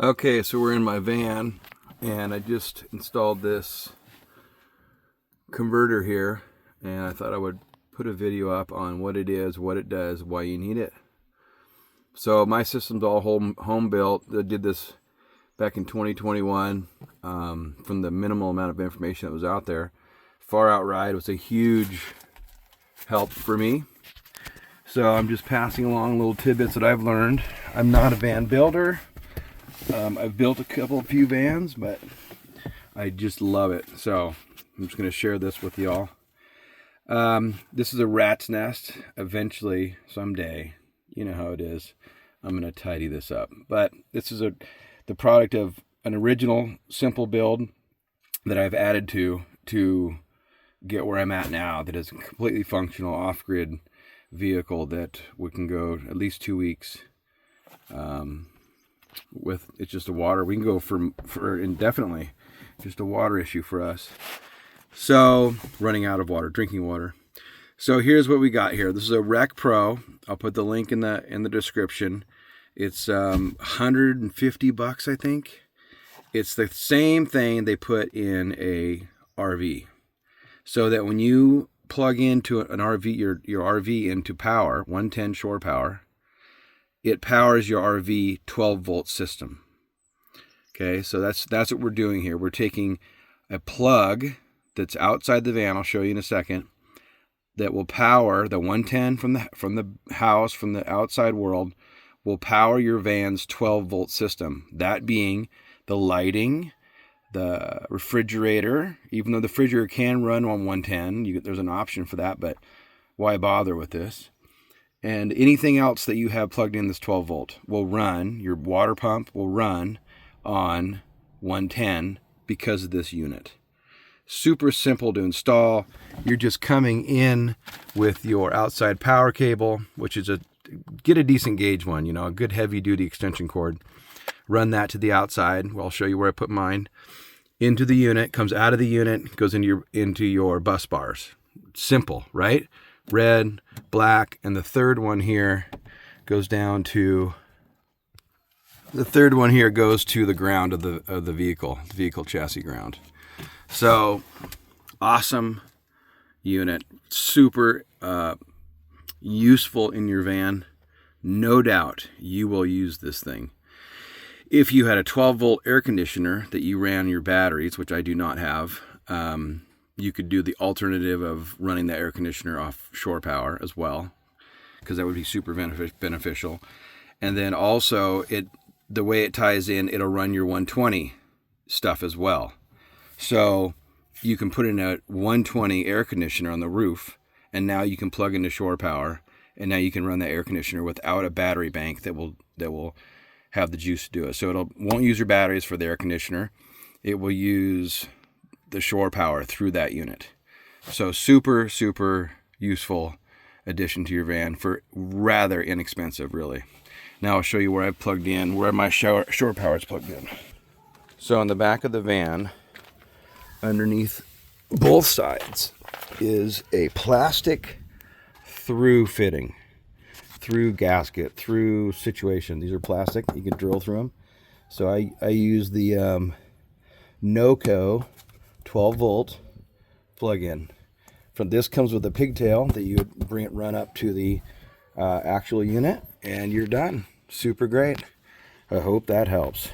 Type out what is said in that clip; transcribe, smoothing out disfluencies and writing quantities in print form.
Okay, so we're in my van and I just installed this converter here, and I thought I would put a video up on what it is, what it does, why you need it. So my system's all home built. I did this back in 2021 from the minimal amount of information that was out there. Far Out Ride was a huge help for me. So I'm just passing along little tidbits that I've learned. I'm not a van builder. I've built a few vans, but I just love it. So I'm just going to share this with y'all. This is a rat's nest. Eventually, someday, you know how it is, I'm going to tidy this up. But this is the product of an original simple build that I've added to get where I'm at now. That is a completely functional off-grid vehicle that we can go at least 2 weeks. With it's just a water, we can go for indefinitely. Just a water issue for us. So running out of water, drinking water. So here's what we got here. This is a Rec Pro. I'll put the link in the description. It's $150, I think. It's the same thing they put in a RV, so that when you plug into an RV, your RV into power, 110 shore power, it powers your RV 12-volt system. Okay, so that's what we're doing here. We're taking a plug that's outside the van, I'll show you in a second, that will power the 110 from the house, from the outside world, will power your van's 12-volt system. That being the lighting, the refrigerator. Even though the refrigerator can run on 110, there's an option for that, but why bother with this? And anything else that you have plugged in this 12 volt will run, your water pump will run on 110 because of this unit. Super simple to install. You're just coming in with your outside power cable, which is get a decent gauge one, a good heavy duty extension cord. Run that to the outside. Well, I'll show you where I put mine. Into the unit, comes out of the unit, goes into your bus bars. Simple, right? Red, black, and the third one here goes down to the ground of the vehicle chassis ground. So awesome unit, super useful in your van. No doubt you will use this thing. If you had a 12-volt air conditioner that you ran your batteries, which I do not have, you could do the alternative of running the air conditioner off shore power as well, because that would be super beneficial. And then also, the way it ties in, it'll run your 120 stuff as well. So you can put in a 120 air conditioner on the roof, and now you can plug into shore power, and now you can run the air conditioner without a battery bank that will have the juice to do it. So it won't use your batteries for the air conditioner. It will use the shore power through that unit. So super, super useful addition to your van for rather inexpensive, really. Now I'll show you where I've plugged in, where my shore power is plugged in. So on the back of the van, underneath both sides, is a plastic through fitting, through gasket, through situation. These are plastic, you can drill through them. So I use the NOCO 12 volt plug-in. From this comes with a pigtail that you run up to the actual unit, and you're done. Super great. I hope that helps.